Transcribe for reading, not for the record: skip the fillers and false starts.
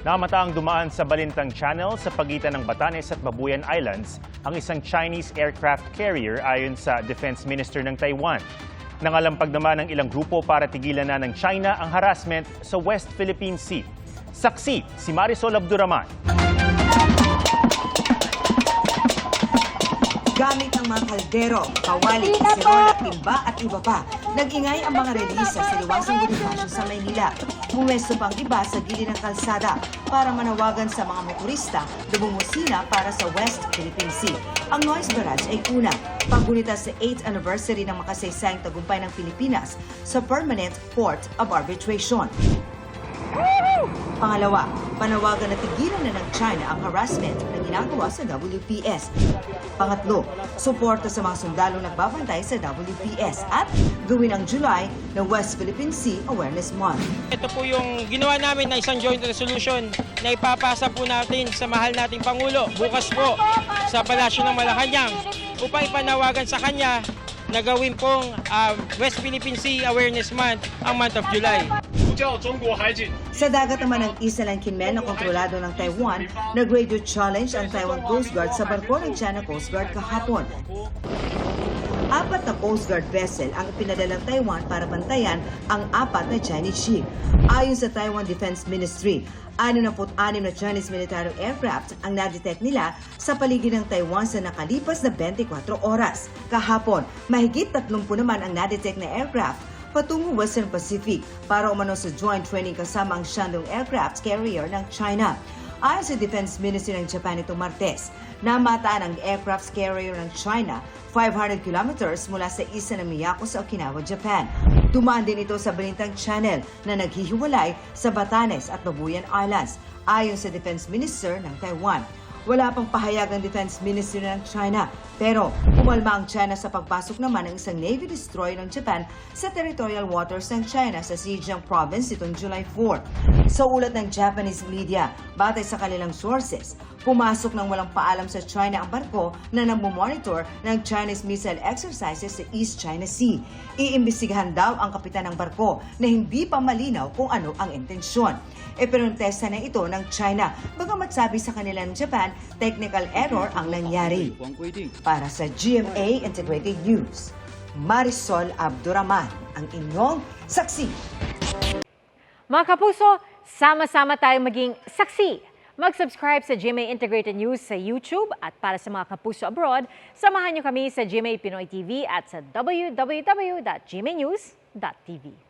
Namataang dumaan sa Balintang Channel sa pagitan ng Batanes at Babuyan Islands ang isang Chinese aircraft carrier ayon sa Defense Minister ng Taiwan. Nangalampag naman ng ilang grupo para tigilan na ng China ang harassment sa West Philippine Sea. Saksi si Marisol Abduraman. Gamit ang mga kaldero, kawali, sirola, timba at iba pa, nag-ingay ang mga relisa sa liwasang Bonifacio sa Maynila. Bumesto pang iba sa gilid ng kalsada para manawagan sa mga motorista lumusina para sa West Philippine Sea. Ang noise barrage ay una, paggunita sa 8th anniversary ng makasaysayang tagumpay ng Pilipinas sa Permanent Port of Arbitration. Pangalawa, panawagan na tigilan na ng China ang harassment na ginagawa sa WPS. Pangatlo, suporta sa mga sundalong nagbabantay sa WPS at gawin ang July na West Philippine Sea Awareness Month. Ito po yung ginawa namin na isang joint resolution na ipapasa po natin sa mahal nating Pangulo bukas po sa Palasyo ng Malacanang upang ipanawagan sa kanya na gawin pong West Philippine Sea Awareness Month ang month of July. Sa dagat naman ng Isla ng Kinmen na kontrolado ng Taiwan, nag-radio challenge ang Taiwan Coast Guard sa barko ng China Coast Guard kahapon. 4 na Coast Guard vessel ang ipinadala ng Taiwan para bantayan ang 4 na Chinese ship. Ayon sa Taiwan Defense Ministry, 66 na Chinese military aircraft ang na-detect nila sa paligid ng Taiwan sa nakalipas na 24 oras. Kahapon, mahigit 30 naman ang na-detect na aircraft patungo Western Pacific para umano sa joint training kasama ang Shandong aircraft carrier ng China. Ayon sa Defense Ministry ng Japan itong Martes, namataan ang aircraft carrier ng China 500 kilometers mula sa isla ng Miyako sa Okinawa, Japan. Dumaan din ito sa Balintang Channel na naghihiwalay sa Batanes at Babuyan Islands, ayon sa Defense Minister ng Taiwan. Wala pang pahayag ng Defense Ministry ng China, pero pumalma ang China sa pagpasok naman ng isang Navy destroyer ng Japan sa territorial waters ng China sa Zhejiang Province itong July 4. Sa ulat ng Japanese media, batay sa kanilang sources, pumasok ng walang paalam sa China ang barko na namomonitor ng Chinese missile exercises sa East China Sea. Iimbestigahan daw ang kapitan ng barko na hindi pa malinaw kung ano ang intensyon. Ipinontesta na ito ng China, bagamat sabi sa kanila ng Japan, technical error ang nangyari. Para sa GMA Integrated News, Marisol Abduraman, ang inyong saksi. Mga kapuso, sama-sama tayong maging saksi. Mag-subscribe sa GMA Integrated News sa YouTube at para sa mga kapuso abroad, samahan niyo kami sa GMA Pinoy TV at sa www.gmanews.tv.